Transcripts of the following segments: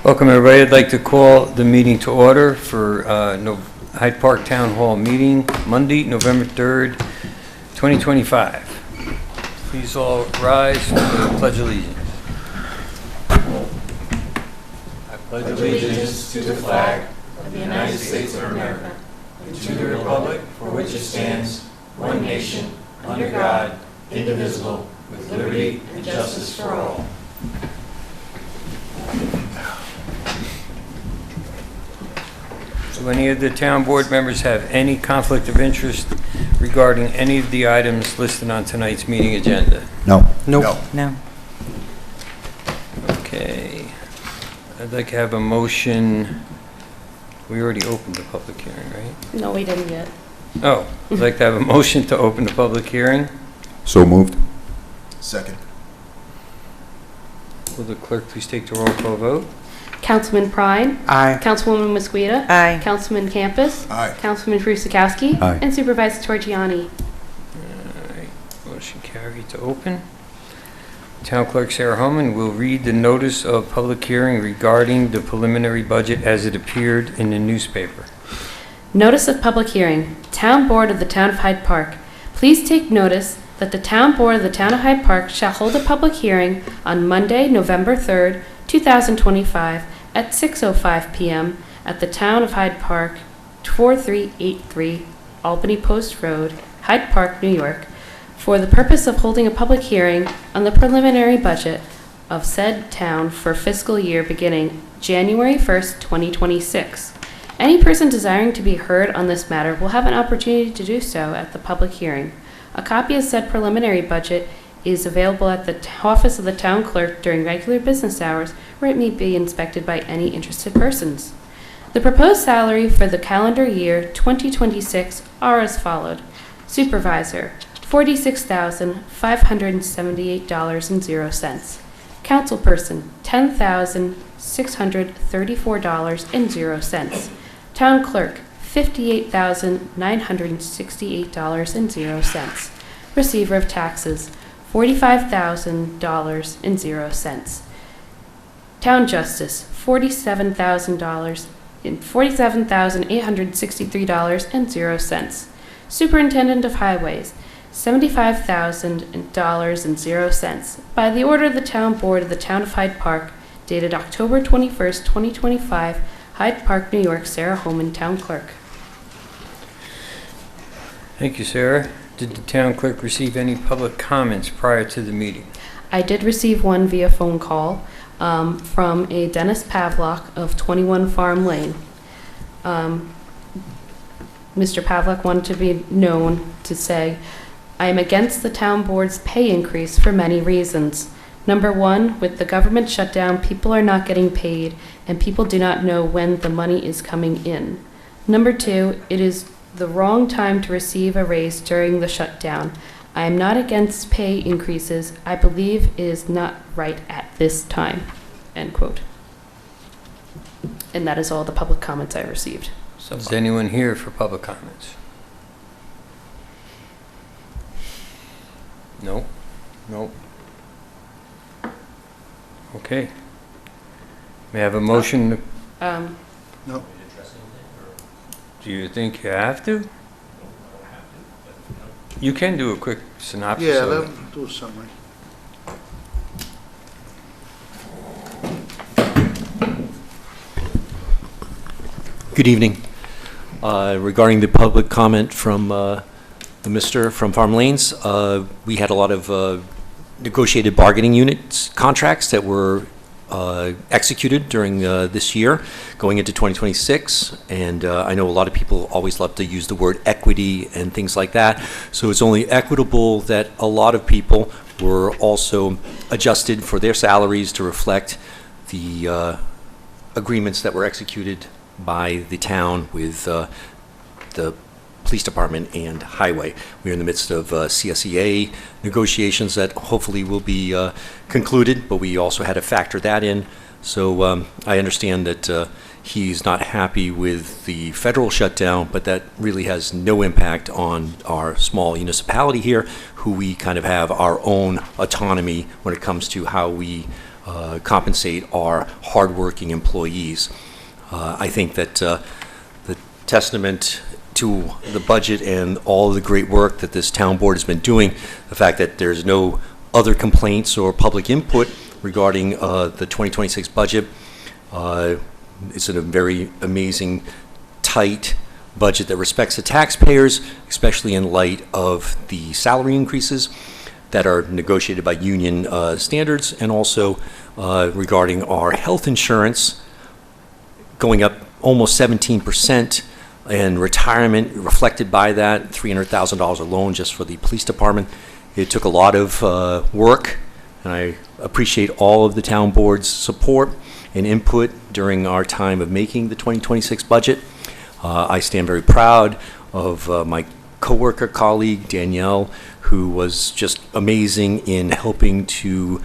Welcome, everybody. I'd like to call the meeting to order for Hyde Park Town Hall meeting, Monday, November 3rd, 2025. Please all rise for the Pledge of Allegiance. I pledge allegiance to the flag of the United States of America and to the republic for which it stands, one nation, under God, indivisible, with liberty and justice for all. Do any of the town board members have any conflict of interest regarding any of the items listed on tonight's meeting agenda? No. Nope. No. Okay. I'd like to have a motion. We already opened the public hearing, right? No, we didn't yet. Oh, I'd like to have a motion to open the public hearing. So moved. Second. Will the clerk please take the roll call vote? Councilman Prine. Aye. Councilwoman Mosqueda. Aye. Councilman Campus. Aye. Councilman Frusakowski. Aye. And Supervisor Torgiani. All right, motion carried to open. Town Clerk Sarah Homan will read the notice of public hearing regarding the preliminary budget as it appeared in the newspaper. Notice of public hearing. Town Board of the Town of Hyde Park. Please take notice that the Town Board of the Town of Hyde Park shall hold a public hearing on Monday, November 3rd, 2025 at 6:05 p.m. at the Town of Hyde Park, 4383 Albany Post Road, Hyde Park, New York, for the purpose of holding a public hearing on the preliminary budget of said town for fiscal year beginning January 1st, 2026. Any person desiring to be heard on this matter will have an opportunity to do so at the public hearing. A copy of said preliminary budget is available at the office of the town clerk during regular business hours, where it may be inspected by any interested persons. The proposed salary for the calendar year 2026 are as followed. Supervisor, $46,578.00. Councilperson, $10,634.00. Town clerk, $58,968.00. Receiver of taxes, $45,000.00. Town justice, $47,863.00. Superintendent of highways, $75,000.00. By the order of the Town Board of the Town of Hyde Park, dated October 21st, 2025, Hyde Park, New York, Sarah Homan, Town Clerk. Thank you, Sarah. Did the town clerk receive any public comments prior to the meeting? I did receive one via phone call from a Dennis Pavlock of 21 Farm Lane. Mr. Pavlock wanted to be known to say, I am against the town board's pay increase for many reasons. Number one, with the government shutdown, people are not getting paid and people do not know when the money is coming in. Number two, it is the wrong time to receive a raise during the shutdown. I am not against pay increases. I believe it is not right at this time. End quote. And that is all the public comments I received so Is far. anyone here for public comments? No? No? Okay. May I have a motion? No. Do you think you have to? You can do a quick synopsis Yeah, of let it. him do a summary. Good evening. Regarding the public comment from the Mr. from Farm Lanes, we had a lot of negotiated bargaining units contracts that were executed during this year going into 2026, and I know a lot of people always love to use the word equity and things like that, so it's only equitable that a lot of people were also adjusted for their salaries to reflect the agreements that were executed by the town with the police department and highway. We are in the midst of CSEA negotiations that hopefully will be concluded, but we also had to factor that in. So I understand that he's not happy with the federal shutdown, but that really has no impact on our small municipality here, who we kind of have our own autonomy when it comes to how we compensate our hardworking employees. I think that the testament to the budget and all of the great work that this town board has been doing, the fact that there's no other complaints or public input regarding the 2026 budget. It's a very amazing, tight budget that respects the taxpayers, especially in light of the salary increases that are negotiated by union standards, and also regarding our health insurance going up almost 17%, and retirement reflected by that, $300,000 alone just for the police department. It took a lot of work, and I appreciate all of the town board's support and input during our time of making the 2026 budget. I stand very proud of my coworker colleague, Danielle, who was just amazing in helping to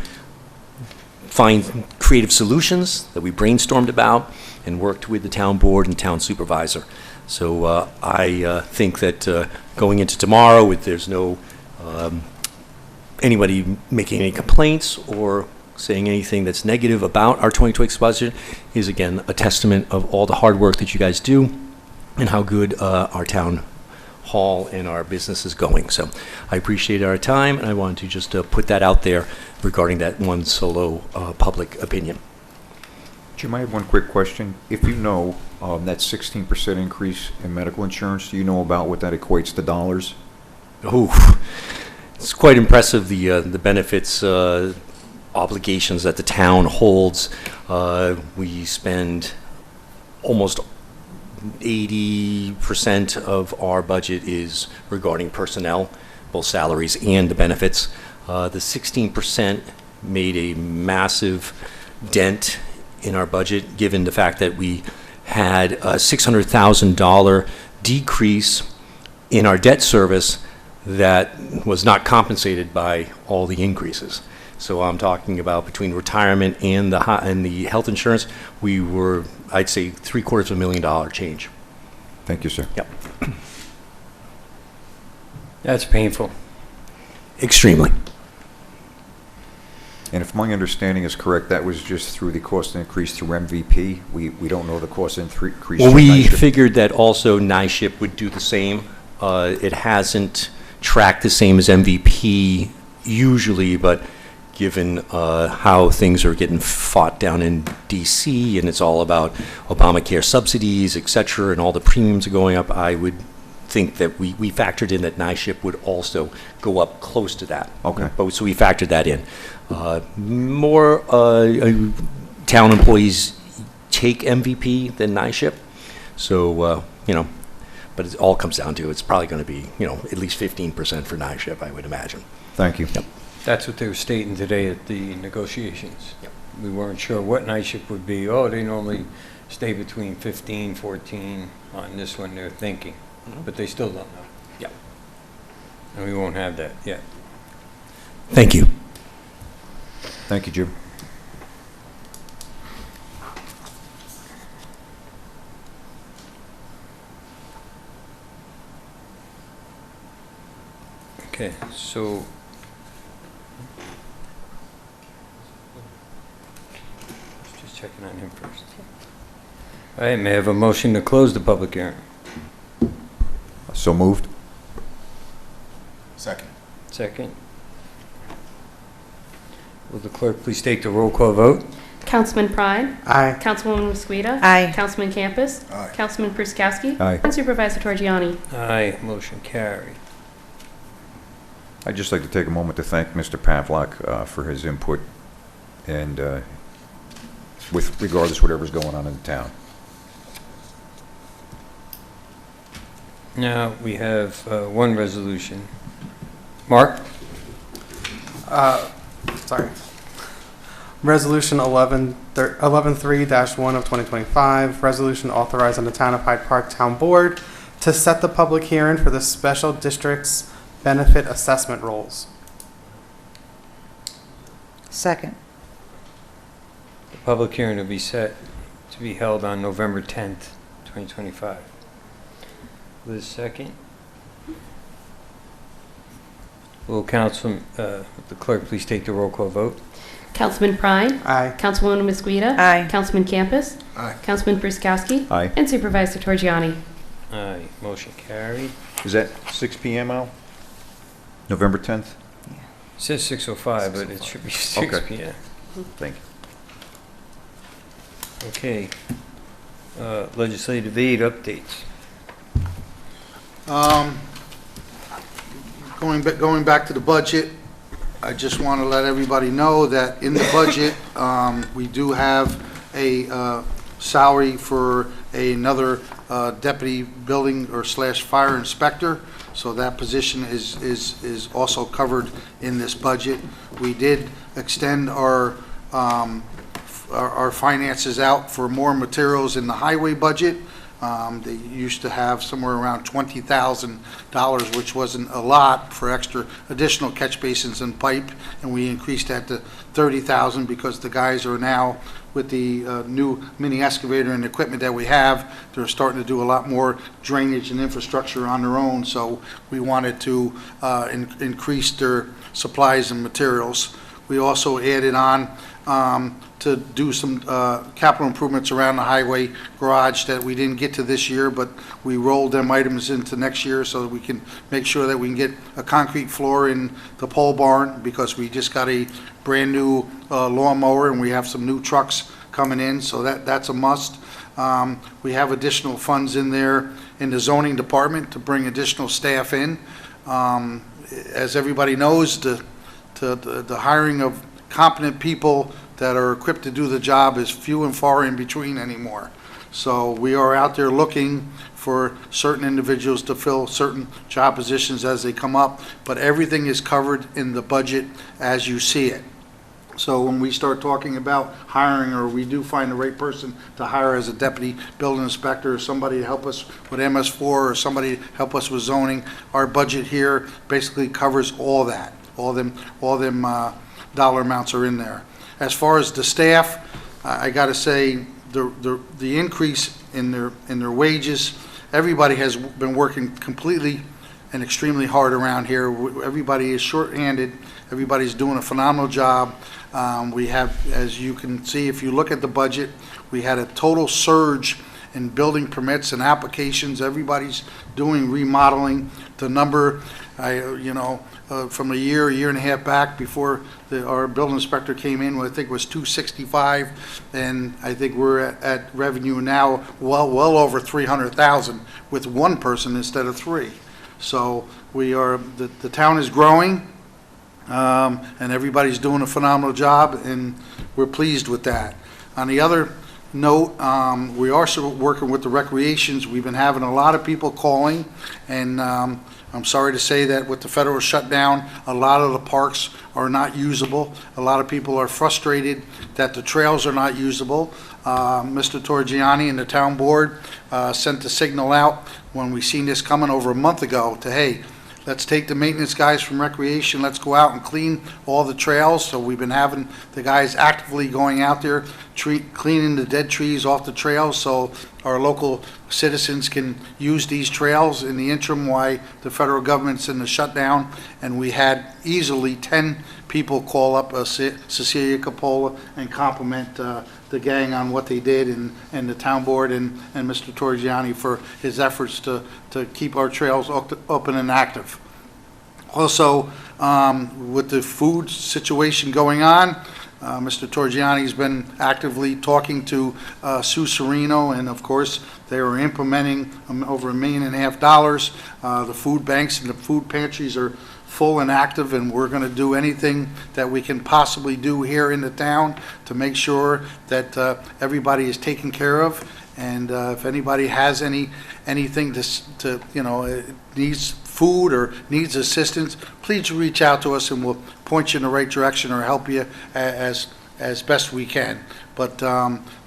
find creative solutions that we brainstormed about and worked with the town board and town supervisor. So I think that going into tomorrow, if there's no anybody making any complaints or saying anything that's negative about our 2026 budget, is again a testament of all the hard work that you guys do and how good our town hall and our business is going. So I appreciate our time, and I wanted to just put that out there regarding that one solo public opinion. Jim, I have one quick question. If you know that 16% increase in medical insurance, do you know about what that equates to dollars? Oh, it's quite impressive, the benefits obligations that the town holds. We spend almost 80% of our budget is regarding personnel, both salaries and the benefits. The 16% made a massive dent in our budget, given the fact that we had a $600,000 decrease in our debt service that was not compensated by all the increases. So I'm talking about between retirement and the health insurance, we were, I'd say, $750,000 change. Thank you, sir. Yep. That's painful. Extremely. And if my understanding is correct, that was just through the cost increase through MVP. We don't know the cost increase. Well, we figured that also NISHIP would do the same. It hasn't tracked the same as MVP usually, but given how things are getting fought down in D.C. and it's all about Obamacare subsidies, et cetera, and all the premiums are going up, I would think that we factored in that NISHIP would also go up close to that. Okay. So we factored that in. More town employees take MVP than NISHIP, so, but it all comes down to, it's probably going to be, at least 15% for NISHIP, I would imagine. Thank you. Yep. That's what they were stating today at the negotiations. Yep. We weren't sure what NISHIP would be. Oh, they normally stay between 15, 14 on this one, they're thinking. But they still don't know. Yep. And we won't have that yet. Thank you. Thank you, Jim. Okay, so just checking on him first. All right, may I have a motion to close the public hearing? So moved. Second. Second. Will the clerk please take the roll call vote? Councilman Prine? Aye. Councilwoman Mosqueda? Aye. Councilman Campus? Aye. Councilman Pruskowski? Aye. And Supervisor Torgiani. Aye, motion carried. I'd just like to take a moment to thank Mr. Pavlak for his input and with regardless whatever's going on in the town. Now, we have one resolution. Mark? Sorry. Resolution 11-3-1 of 2025, resolution authorizing the Town of Hyde Park Town Board to set the public hearing for the special district's benefit assessment rolls. Second. The public hearing will be set to be held on November 10th, 2025. Liz, second. Will the clerk please take the roll call vote? Councilman Prine. Aye. Councilwoman Mosqueda. Aye. Councilman Campus. Aye. Councilman Bruskowski. Aye. And Supervisor Torgiani. Aye, motion carried. Is that 6 PM, Al? November 10th? It says 6:05, but it should be 6 Okay. PM. Thank you. Okay. Legislative aid updates. Going back to the budget, I just want to let everybody know that in the budget, we do have a salary for another deputy building or slash fire inspector. So that position is also covered in this budget. We did extend our finances out for more materials in the highway budget. They used to have somewhere around $20,000, which wasn't a lot, for extra additional catch basins and pipe, and we increased that to $30,000 because the guys are now, with the new mini excavator and equipment that we have, they're starting to do a lot more drainage and infrastructure on their own, so we wanted to increase their supplies and materials. We also added on to do some capital improvements around the highway garage that we didn't get to this year, but we rolled them items into next year so that we can make sure that we can get a concrete floor in the pole barn, because we just got a brand-new lawnmower and we have some new trucks coming in, so that's a must. We have additional funds in there in the zoning department to bring additional staff in. As everybody knows, the hiring of competent people that are equipped to do the job is few and far in between anymore. So we are out there looking for certain individuals to fill certain job positions as they come up, but everything is covered in the budget as you see it. So when we start talking about hiring, or we do find the right person to hire as a deputy building inspector, or somebody to help us with MS4, or somebody to help us with zoning, our budget here basically covers all that. All them dollar amounts are in there. As far as the staff, I got to say the increase in their wages, everybody has been working completely and extremely hard around here. Everybody is shorthanded. Everybody's doing a phenomenal job. We have, as you can see, if you look at the budget, we had a total surge in building permits and applications. Everybody's doing remodeling. The number, from a year and a half back before our building inspector came in, I think it was 265, and I think we're at revenue now well over 300,000 with one person instead of three. So the town is growing, and everybody's doing a phenomenal job, and we're pleased with that. On the other note, we are also working with the recreations. We've been having a lot of people calling, and I'm sorry to say that with the federal shutdown, a lot of the parks are not usable. A lot of people are frustrated that the trails are not usable. Mr. Torgiani and the town board sent the signal out when we seen this coming over a month ago to, hey, let's take the maintenance guys from recreation, let's go out and clean all the trails. So we've been having the guys actively going out there, cleaning the dead trees off the trails so our local citizens can use these trails in the interim while the federal government's in the shutdown. And we had easily 10 people call up Cecilia Coppola and compliment the gang on what they did, and the town board and Mr. Torgiani for his efforts to keep our trails open and active. Also, with the food situation going on, Mr. Torgiani's been actively talking to Sue Serino, and of course they are implementing over $1.5 million. The food banks and the food pantries are full and active, and we're going to do anything that we can possibly do here in the town to make sure that everybody is taken care of. And if anybody has anything needs food or needs assistance, please reach out to us and we'll point you in the right direction or help you as best we can. But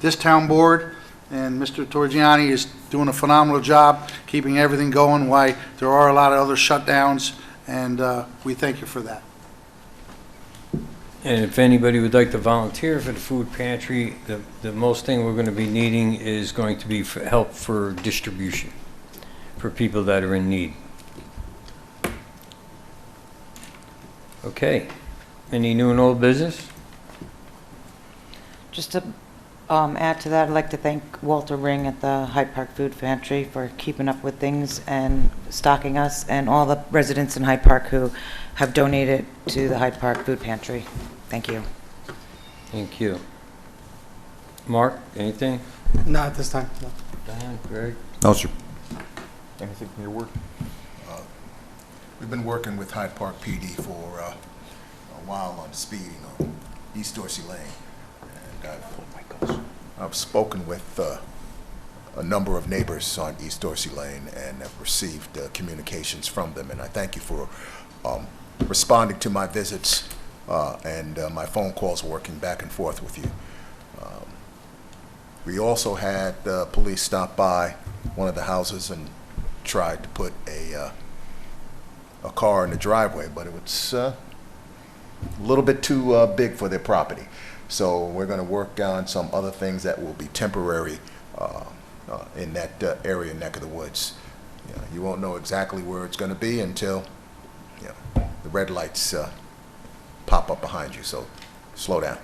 this town board and Mr. Torgiani is doing a phenomenal job keeping everything going while there are a lot of other shutdowns, and we thank you for that. And if anybody would like to volunteer for the food pantry, the most thing we're going to be needing is going to be help for distribution for people that are in need. Okay. Any new and old business? Just to add to that, I'd like to thank Walter Ring at the Hyde Park Food Pantry for keeping up with things and stocking us, and all the residents in Hyde Park who have donated to the Hyde Park Food Pantry. Thank you. Thank you. Mark, anything? Not at this time, no. Diane, Greg? No, sir. Anything from your work? We've been working with Hyde Park PD for a while on speeding on East Dorsey Lane. And I've spoken with a number of neighbors on East Dorsey Lane and have received communications from them. And I thank you for responding to my visits and my phone calls, working back and forth with you. We also had police stop by one of the houses and tried to put a car in the driveway, but it was a little bit too big for their property. So we're going to work on some other things that will be temporary in that area, neck of the woods. You won't know exactly where it's going to be until the red lights pop up behind you, so slow down.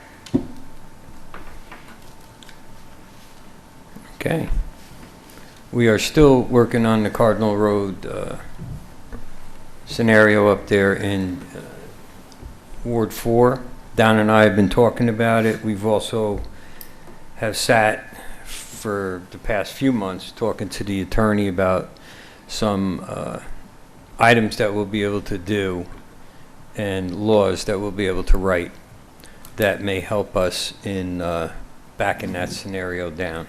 Okay. We are still working on the Cardinal Road scenario up there in Ward 4. Don and I have been talking about it. We've also have sat for the past few months talking to the attorney about some items that we'll be able to do and laws that we'll be able to write that may help us in backing that scenario down.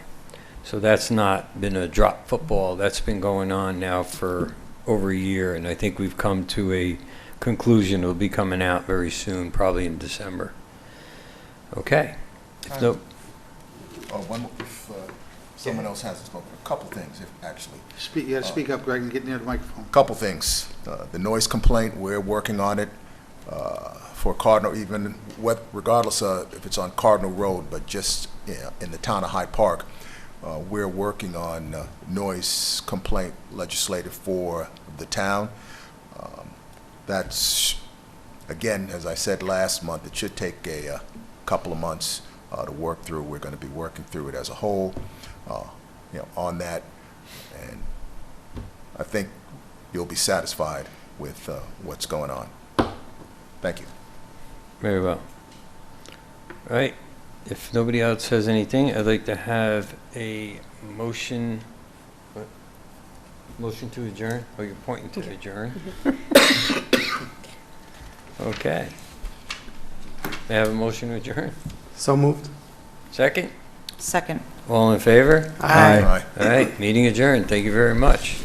So that's not been a drop football. That's been going on now for over a year, and I think we've come to a conclusion. It'll be coming out very soon, probably in December. Okay. If no, If someone else hasn't spoken, a couple things, actually. You got to speak up, Greg, and get near the microphone. Couple things. The noise complaint, we're working on it for Cardinal, even regardless of if it's on Cardinal Road, but just in the town of Hyde Park. We're working on noise complaint legislative for the town. That's, again, as I said last month, it should take a couple of months to work through. We're going to be working through it as a whole, on that, and I think you'll be satisfied with what's going on. Thank you. very well. All right. If nobody else has anything, I'd like to have a motion. What? Motion to adjourn? Oh, you're pointing to adjourn? Okay. May I have a motion to adjourn? So moved. Second? Second. All in favor? Aye. Aye. All right, meeting adjourned. Thank you very much.